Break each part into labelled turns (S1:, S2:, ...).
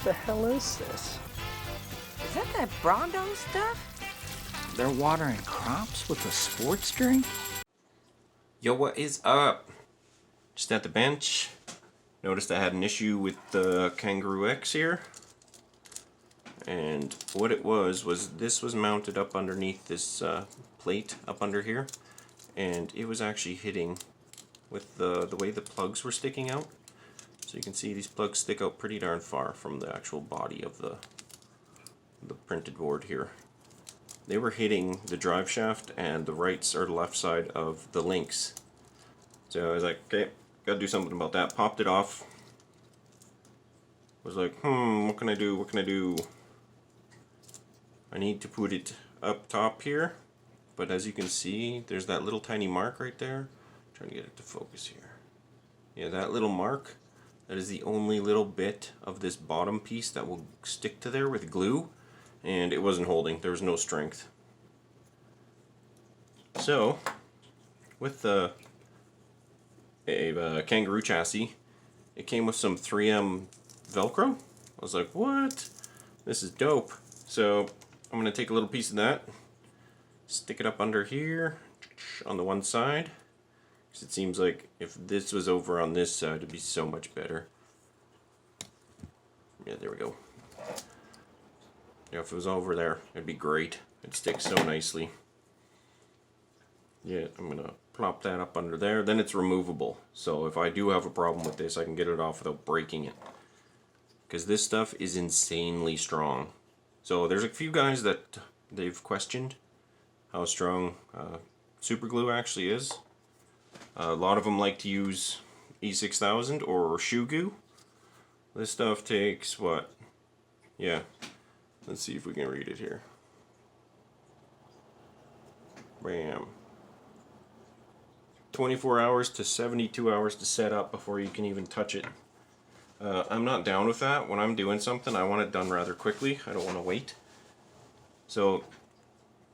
S1: the hell is this?
S2: Is that Brondo stuff?
S1: They're watering crops with a sports drink?
S3: Yo, what is up? Just at the bench. Noticed I had an issue with the Kangaroo X here. And what it was this was mounted up underneath this plate up under here. And it was actually hitting with the way the plugs were sticking out. So you can see these plugs stick out pretty darn far from the actual body of the printed board here. They were hitting the drive shaft and the right or the left side of the links. So I was like, okay, gotta do something about that. Popped it off. Was like, what can I do? What can I do? I need to put it up top here. But as you can see, there's that little tiny mark right there. I'm trying to get it to focus here. Yeah, that little mark. That is the only little bit of this bottom piece that will stick to there with glue. And it wasn't holding. There was no strength. So, with a Kangaroo chassis, it came with some 3M Velcro. I was like, what? This is dope. So, I'm going to take a little piece of that, stick it up under here on the one side. Because it seems like if this was over on this side, it'd be so much better. Yeah, there we go. Yeah, if it was over there, it'd be great. It'd stick so nicely. Yeah, I'm gonna plop that up under there. Then it's removable. So if I do have a problem with this, I can get it off without breaking it. Because this stuff is insanely strong. So there's a few guys that they've questioned how strong super glue actually is. A lot of them like to use E6000 or shoegoo. This stuff takes what? Yeah. Let's see if we can read it here. Bam. 24 hours to 72 hours to set up before you can even touch it. I'm not down with that. When I'm doing something, I want it done rather quickly. I don't want to wait. So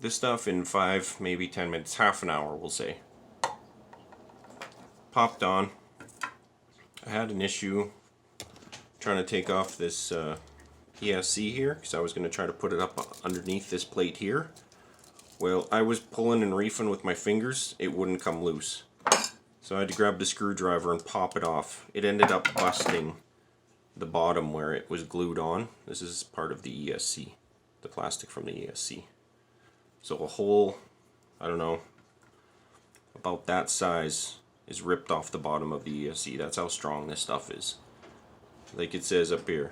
S3: this stuff in 5, maybe 10 minutes, half an hour we'll say. Popped on. I had an issue trying to take off this ESC here because I was going to try to put it up underneath this plate here. Well, I was pulling and reefing with my fingers, it wouldn't come loose. So I had to grab the screwdriver and pop it off. It ended up busting the bottom where it was glued on. This is part of the ESC, the plastic from the ESC. So a hole, I don't know, about that size is ripped off the bottom of the ESC. That's how strong this stuff is. Like it says up here.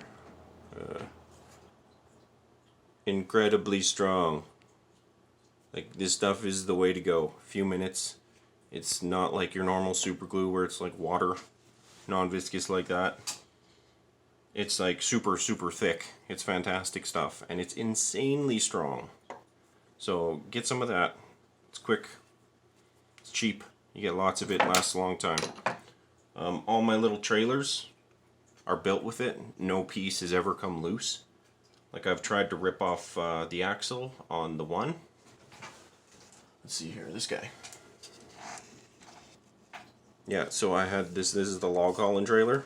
S3: Incredibly strong. Like this stuff is the way to go. A few minutes. It's not like your normal super glue where it's like water, non-viscous like that. It's like super thick. It's fantastic stuff and it's insanely strong. So get some of that. It's quick. It's cheap. You get lots of it. Lasts a long time. All my little trailers are built with it. No piece has ever come loose. Like I've tried to rip off the axle on the one. Let's see here, this guy. Yeah, so I had this is the log hauling trailer.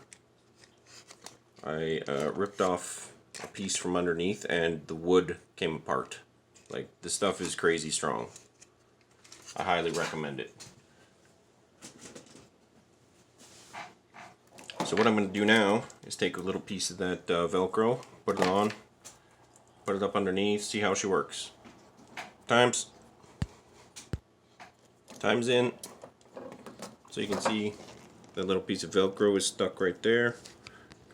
S3: I ripped off a piece from underneath and the wood came apart. Like, this stuff is crazy strong. I highly recommend it. So what I'm going to do now is take a little piece of that Velcro, put it on, put it up underneath, see how she works. Times in. So you can see that little piece of Velcro is stuck right there.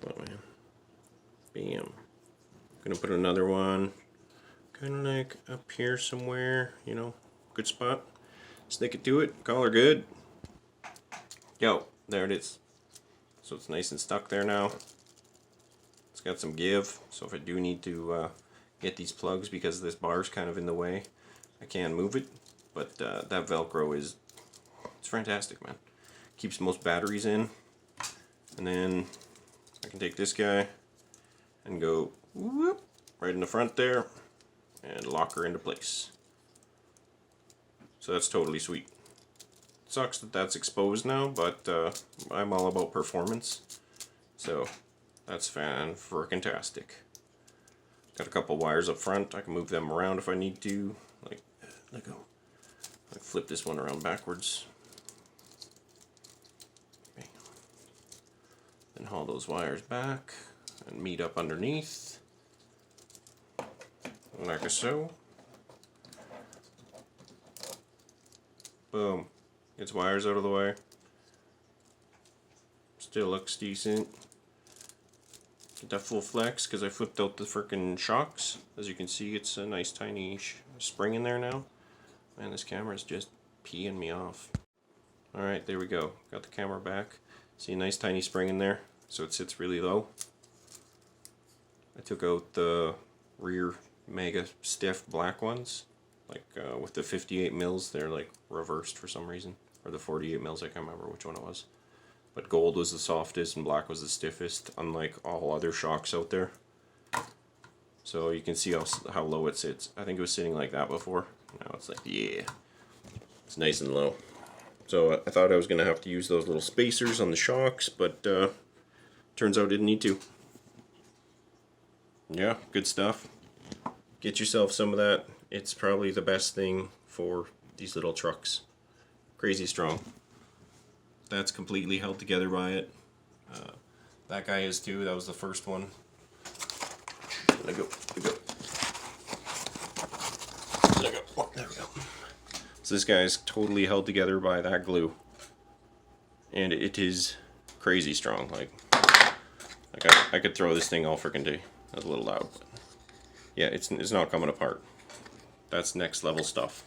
S3: Come on, man. Bam. Gonna put another one kind of like up here somewhere, you know, good spot. Stick it to it, call her good. Yo, there it is. So it's nice and stuck there now. It's got some give, so if I do need to get these plugs because this bar's kind of in the way, I can move it. But that Velcro it's fantastic, man. Keeps most batteries in. And then I can take this guy and go whoop, right in the front there and lock her into place. So that's totally sweet. Sucks that that's exposed now, but I'm all about performance. So That's fan-frickin-tastic. Got a couple wires up front. I can move them around if I need to. Like, let go. I flip this one around backwards. Bam. Then haul those wires back and meet up underneath. Like so. Boom. Gets wires out of the way. Still looks decent. Get that full flex because I flipped out the frickin' shocks. As you can see, it's a nice tiny spring in there now. Man, this camera is just peeing me off. Alright, there we go. Got the camera back. See a nice tiny spring in there, so it sits really low. I took out the rear mega stiff black ones. Like with the 58 mils, they're like reversed for some reason. Or the 48 mils, I can't remember which one it was. But gold was the softest and black was the stiffest, unlike all other shocks out there. So you can see how low it sits. I think it was sitting like that before. Now it's like, yeah, it's nice and low. So I thought I was going to have to use those little spacers on the shocks, but turns out I didn't need to. Yeah, good stuff. Get yourself some of that. It's probably the best thing for these little trucks. Crazy strong. That's completely held together by it. That guy is too. That was the first one. Let go. Let go. Let go. Oh, there we go. So this guy is totally held together by that glue, and it is crazy strong. Like I could throw this thing all freaking day. That's a little loud, but yeah, it's not coming apart. That's next level stuff.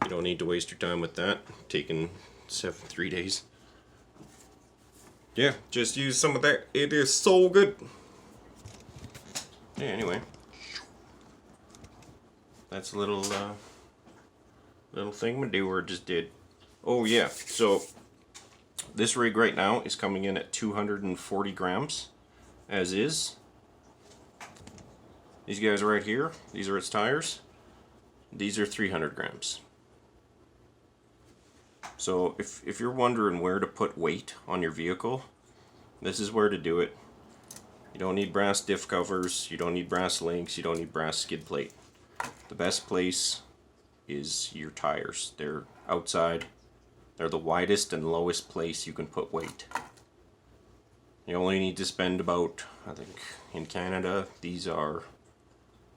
S3: You don't need to waste your time with that. Taking 3 days. Yeah, just use some of that. It is so good. Yeah, anyway. That's a little thingamadoer just did. Oh yeah, so this rig right now is coming in at 240 grams, as is. These guys right here, these are its tires. These are 300 grams. So if you're wondering where to put weight on your vehicle, this is where to do it. You don't need brass diff covers, you don't need brass links, you don't need brass skid plate. The best place is your tires. They're outside. They're the widest and lowest place you can put weight. You only need to spend about, I think in Canada, these are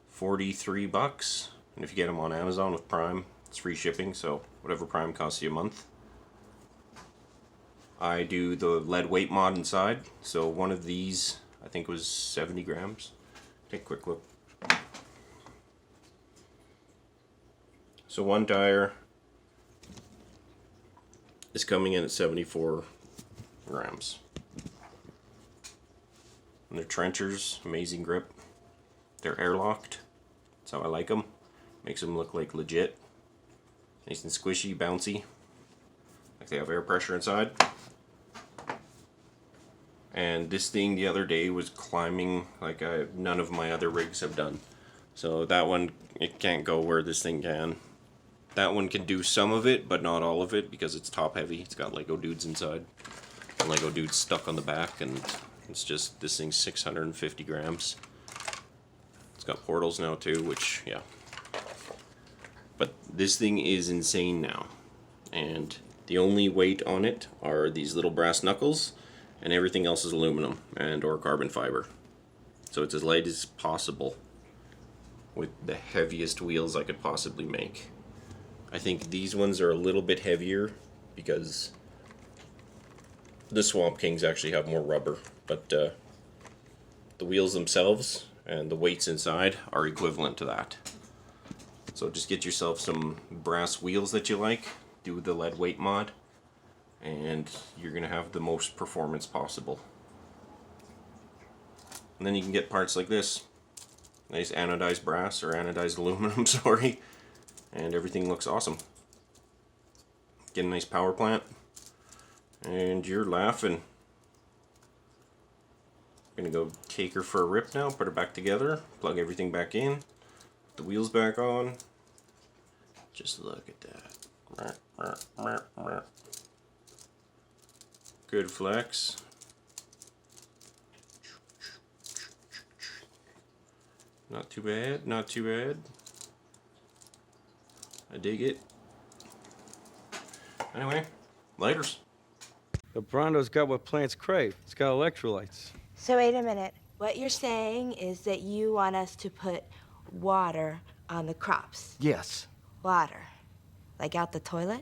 S3: 43 bucks. And if you get them on Amazon with Prime, it's free shipping, so whatever Prime costs you a month. I do the lead weight mod inside, so one of these, I think was 70 grams. Take a quick look. So one tire is coming in at 74 grams. And they're trenchers, amazing grip. They're airlocked, that's how I like them. Makes them look like legit. Nice and squishy, bouncy. Like they have air pressure inside. And this thing the other day was climbing like none of my other rigs have done. So that one, it can't go where this thing can. That one can do some of it, but not all of it because it's top heavy. It's got Lego dudes inside. And Lego dudes stuck on the back, and it's just, this thing's 650 grams. It's got portals now too, which, yeah. But this thing is insane now. And the only weight on it are these little brass knuckles, and everything else is aluminum and or carbon fiber. So it's as light as possible with the heaviest wheels I could possibly make. I think these ones are a little bit heavier because the Swamp Kings actually have more rubber, but the wheels themselves and the weights inside are equivalent to that. So just get yourself some brass wheels that you like, do the lead weight mod, and you're gonna have the most performance possible. And then you can get parts like this. Nice anodized brass, or anodized aluminum, sorry. And everything looks awesome. Get a nice power plant, and you're laughing. Gonna go take her for a rip now, put her back together, plug everything back in, put the wheels back on. Just look at that. Good flex. Not too bad, not too bad. I dig it. Anyway, laters.
S4: The Brondo's got what plants crave. It's got electrolytes.
S2: So wait a minute. What you're saying is that you want us to put water on the crops.
S1: Yes.
S2: Water. Like out the toilet?